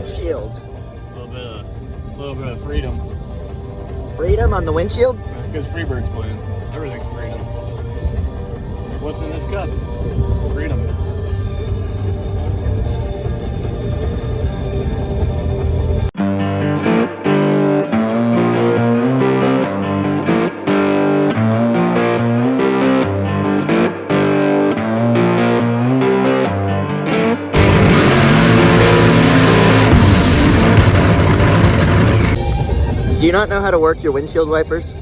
windshield. A little bit of freedom. Freedom on the windshield? That's because Freebird's playing. Everything's freedom. Like what's in this cup? Freedom. Do you not know how to work your windshield wipers?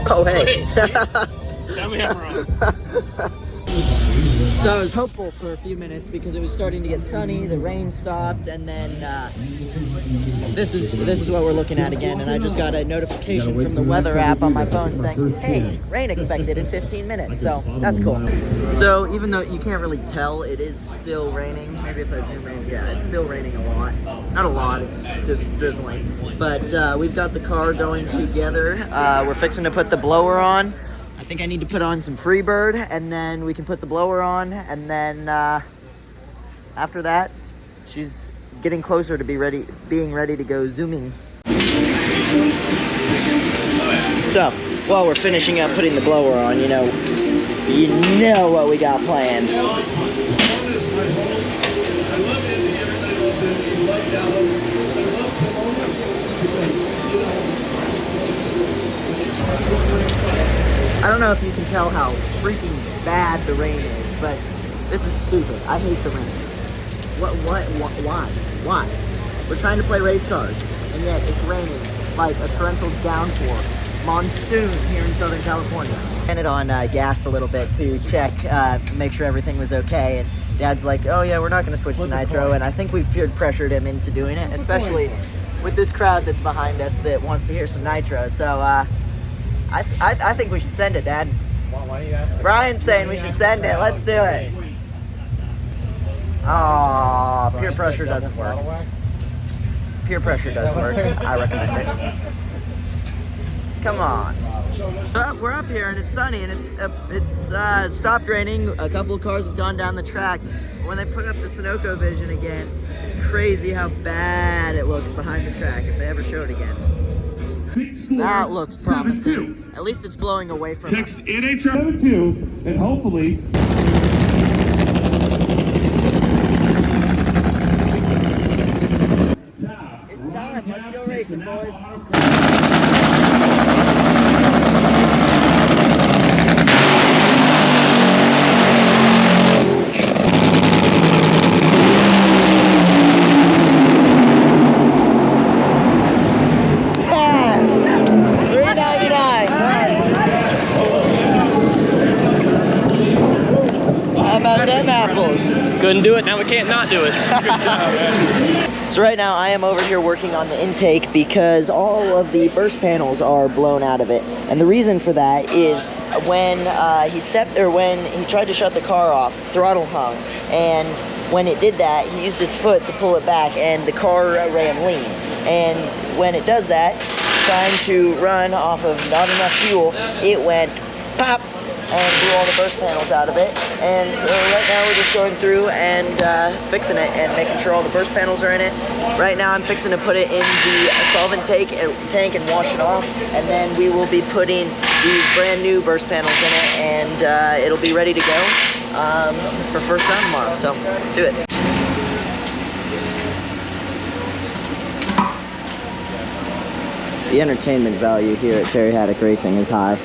Oh, hey. Tell me I'm wrong. So I was hopeful for a few minutes because it was starting to get sunny, the rain stopped, and then this is what we're looking at again, and I just got a notification from the weather app on my phone saying, hey, rain expected in 15 minutes, so that's cool. So even though you can't really tell, it is still raining. Maybe if I zoom in, yeah, it's still raining a lot. Not a lot, it's just drizzling. But we've got the car going together. We're fixing to put the blower on. I think I need to put on some Freebird, and then we can put the blower on, and then after that, she's getting closer to being ready to go zooming. So, while we're finishing up putting the blower on, you know what we got planned. I don't know if you can tell how freaking bad the rain is, but this is stupid. I hate the rain. Why? We're trying to play race cars, and yet it's raining like a torrential downpour. Monsoon here in Southern California. Ran it on gas a little bit to check, make sure everything was okay, and Dad's like, oh yeah, we're not gonna switch to nitro, and I think we've peer pressured him into doing it, especially with this crowd that's behind us that wants to hear some nitro, so I think we should send it, Dad. Why do you ask? Brian's saying we should send it. Let's do it. Oh, peer pressure doesn't work. Peer pressure does work. I recommend it. Come on. We're up here and it's sunny and it's stopped raining. A couple of cars have gone down the track. When they put up the Sunoco Vision again, it's crazy how bad it looks behind the track if they ever show it again. That looks promising. At least it's blowing away from us. NHRA 2, and hopefully. It's time. Let's go racing, boys. Couldn't do it, now we can't not do it. Good job, man. So right now I am over here working on the intake because all of the burst panels are blown out of it. And the reason for that is when he tried to shut the car off, the throttle hung. And when it did that, he used his foot to pull it back and the car ran lean. And when it does that, trying to run off of not enough fuel, it went pop and blew all the burst panels out of it. And so right now we're just going through and fixing it and making sure all the burst panels are in it. Right now I'm fixing to put it in the solvent tank and wash it off, and then we will be putting these brand new burst panels in it, and it'll be ready to go for first round tomorrow. So let's do it. The entertainment value here at Terry Haddock Racing is high.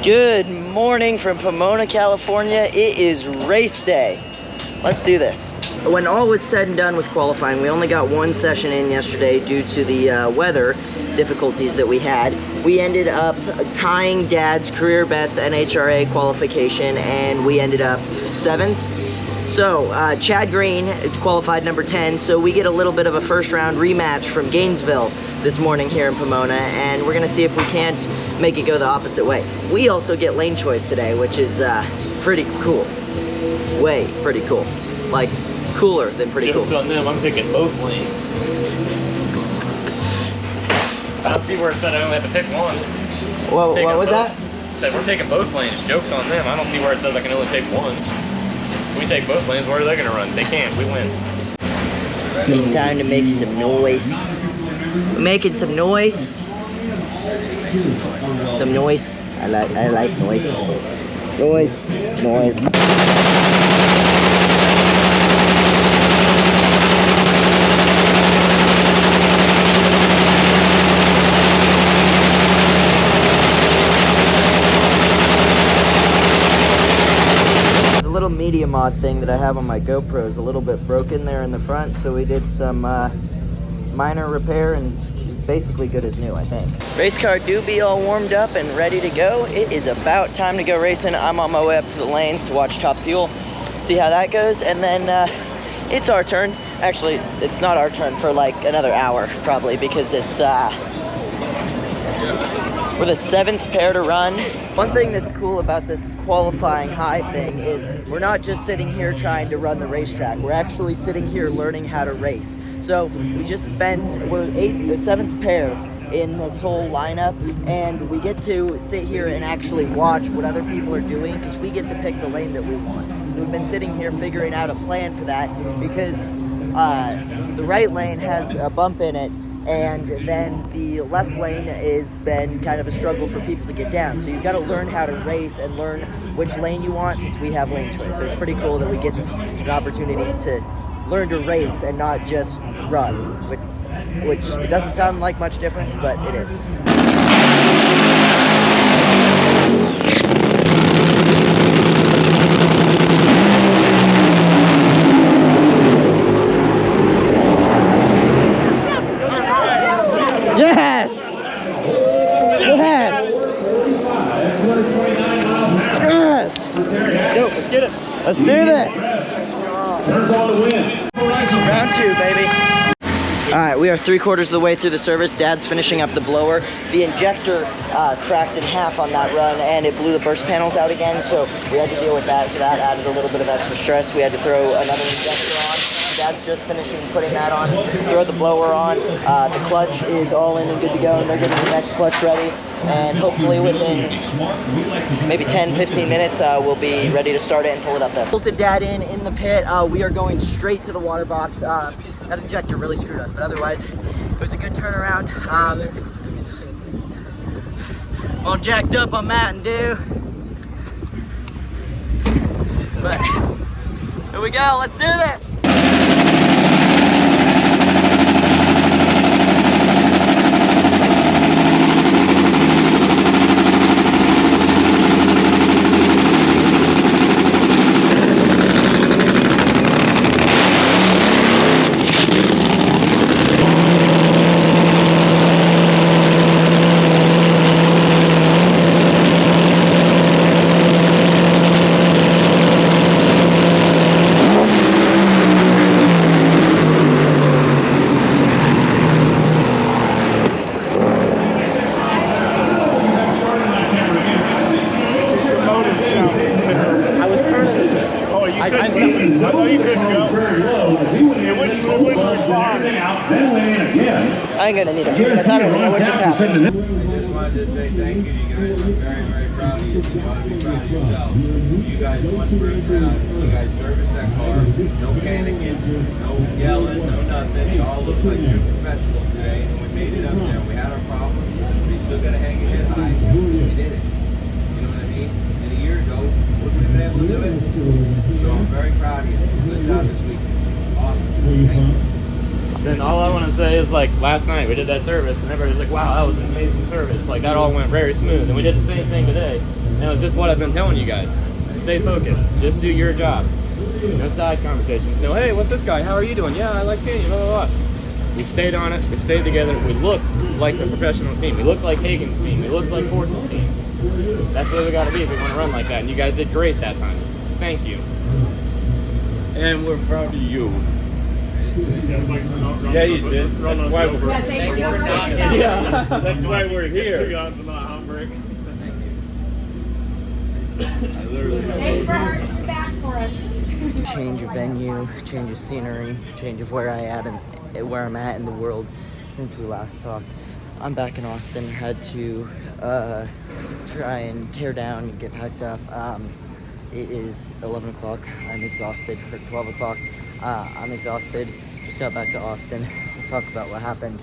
Good morning from Pomona, California. It is race day. Let's do this. When all was said and done with qualifying, we only got one session in yesterday due to the weather difficulties that we had. We ended up tying Dad's career best NHRA qualification, and we ended up 7th. So Chad Green qualified number 10, so we get a little bit of a first round rematch from Gainesville this morning here in Pomona, and we're gonna see if we can't make it go the opposite way. We also get lane choice today, which is pretty cool. Way pretty cool. Like, cooler than pretty cool. Jokes on them, I'm picking both lanes. I don't see where it said I only had to pick one. What was that? It said we're taking both lanes. Jokes on them. I don't see where it says I can only take one. If we take both lanes, where are they going to run? They can't. We win. It's time to make some noise. We're making some noise. Some noise. I like noise. Noise. Noise. Little media mod thing that I have on my GoPro is a little bit broken there in the front, so we did some minor repair and she's basically good as new, I think. Race car do be all warmed up and ready to go. It is about time to go racing. I'm on my way up to the lanes to watch Top Fuel, see how that goes, and then it's our turn. Actually, it's not our turn for like another hour probably, because it's we're the 7th pair to run. One thing that's cool about this qualifying high thing is we're not just sitting here trying to run the racetrack. We're actually sitting here learning how to race. So we just we're the 7th pair in this whole lineup, and we get to sit here and actually watch what other people are doing, because we get to pick the lane that we want. So we've been sitting here figuring out a plan for that, because the right lane has a bump in it, and then the left lane has been kind of a struggle for people to get down. So you've got to learn how to race and learn which lane you want, since we have lane choice. So it's pretty cool that we get an opportunity to learn to race and not just run, which it doesn't sound like much difference, but it is. Yes! Yes! Yes! Go, let's get it. Let's do this! Round 2, baby. Alright, we are 3/4 of the way through the service. Dad's finishing up the blower. The injector cracked in half on that run, and it blew the burst panels out again, so we had to deal with that. So that added a little bit of extra stress. We had to throw another injector on. Dad's just finishing putting that on. Throw the blower on. The clutch is all in and good to go, and they're getting the next clutch ready. And hopefully within maybe 10-15 minutes, we'll be ready to start it and pull it up there. Bolted Dad in the pit. We are going straight to the water box. That injector really screwed us, but otherwise, it was a good turnaround. All jacked up on Mountain Dew. But here we go, let's do this! I ain't gonna need a few minutes. I don't know what just happened. I just wanted to say thank you to you guys. I'm very, very proud of you. You ought to be proud of yourselves. You guys won first round. You guys serviced that car. No panicking, no yelling, no nothing. You all look like true professionals today. And we made it up there. We had our problems, but you still got to hang your head high. You did it. You know what I mean? And a year ago, wouldn't we have been able to do it? So I'm very proud of you. Good job this week. Awesome. Thank you. Then all I want to say is, like, last night we did that service and everybody was like, wow, that was an amazing service. Like, that all went very smooth. And we did the same thing today. And it was just what I've been telling you guys. Stay focused. Just do your job. No side conversations. No, hey, what's this guy? How are you doing? Yeah, I like seeing you, blah, blah, blah. We stayed on it. We stayed together. We looked like the professional team. We looked like Hagen's team. We looked like Force's team. That's the way we got to be if we want to run like that. And you guys did great that time. Thank you. And we're proud of you. Yeah, you did. That's why we're Yeah, that's why we're here. Guns and not handbrake. I literally Thanks for harking your back for us. Change of venue, change of scenery, change of where I'm at in the world since we last talked. I'm back in Austin. Had to try and tear down and get packed up. It is 11 o'clock. I'm exhausted. Or 12 o'clock. I'm exhausted. Just got back to Austin. We'll talk about what happened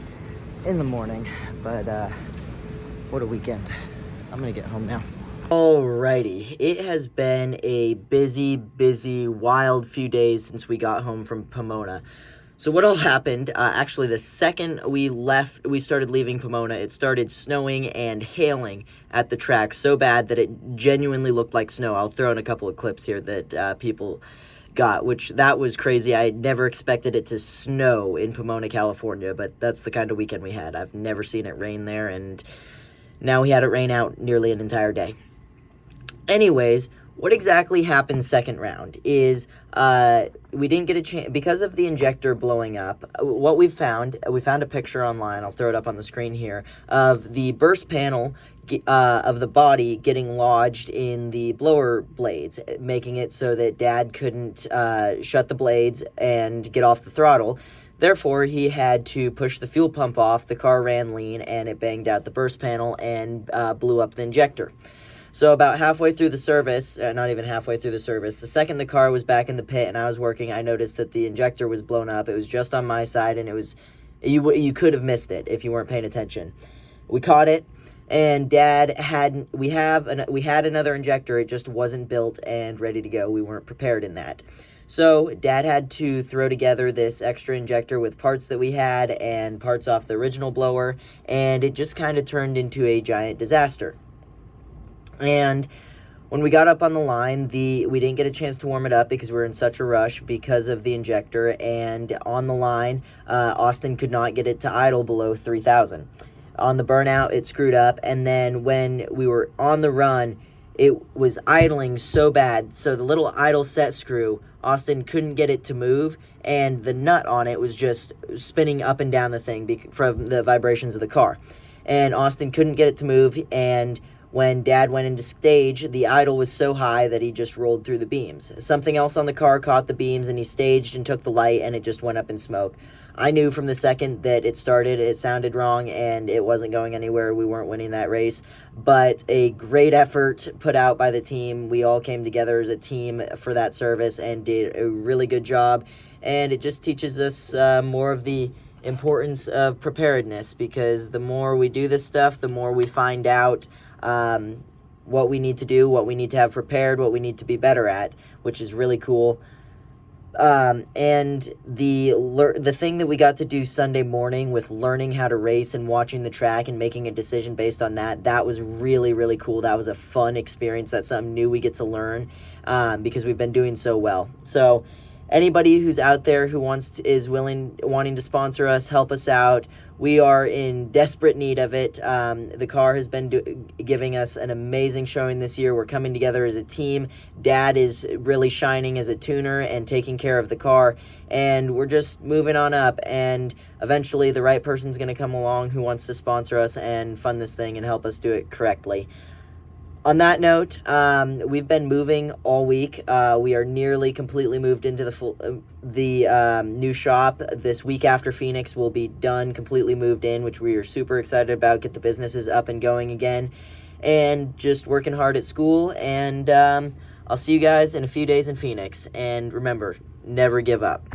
in the morning. But what a weekend. I'm gonna get home now. Alrighty, it has been a busy, wild few days since we got home from Pomona. So what all happened, actually the second we started leaving Pomona, it started snowing and hailing at the track so bad that it genuinely looked like snow. I'll throw in a couple of clips here that people got, which that was crazy. I never expected it to snow in Pomona, California, but that's the kind of weekend we had. I've never seen it rain there, and now we had it rain out nearly an entire day. Anyways, what exactly happened second round is we didn't get a chance because of the injector blowing up. What we found a picture online. I'll throw it up on the screen here of the burst panel of the body getting lodged in the blower blades, making it so that Dad couldn't shut the blades and get off the throttle. Therefore, he had to push the fuel pump off. The car ran lean, and it banged out the burst panel and blew up the injector. So about halfway through the service, not even halfway through the service, the second the car was back in the pit and I was working, I noticed that the injector was blown up. It was just on my side, and it was you could have missed it if you weren't paying attention. We caught it, and we had another injector. It just wasn't built and ready to go. We weren't prepared in that. So Dad had to throw together this extra injector with parts that we had and parts off the original blower, and it just kind of turned into a giant disaster. And when we got up on the line, we didn't get a chance to warm it up because we were in such a rush because of the injector. And on the line, Austin could not get it to idle below 3,000. On the burnout, it screwed up. And then when we were on the run, it was idling so bad. So the little idle set screw, Austin couldn't get it to move. And the nut on it was just spinning up and down the thing from the vibrations of the car. And Austin couldn't get it to move, and when Dad went into stage, the idle was so high that he just rolled through the beams. Something else on the car caught the beams, and he staged and took the light, and it just went up in smoke. I knew from the second that it started, it sounded wrong, and it wasn't going anywhere. We weren't winning that race. But a great effort put out by the team. We all came together as a team for that service and did a really good job. And it just teaches us more of the importance of preparedness, because the more we do this stuff, the more we find out what we need to do, what we need to have prepared, what we need to be better at, which is really cool. And the thing that we got to do Sunday morning with learning how to race and watching the track and making a decision based on that was really, really cool. That was a fun experience. That's something new we get to learn because we've been doing so well. So anybody who's out there who wanting to sponsor us, help us out. We are in desperate need of it. The car has been giving us an amazing showing this year. We're coming together as a team. Dad is really shining as a tuner and taking care of the car. And we're just moving on up. And eventually the right person's going to come along who wants to sponsor us and fund this thing and help us do it correctly. On that note, we've been moving all week. We are nearly completely moved into the new shop. This week after Phoenix, we'll be done, completely moved in, which we are super excited about. Get the businesses up and going again, and just working hard at school. And I'll see you guys in a few days in Phoenix. And remember, never give up.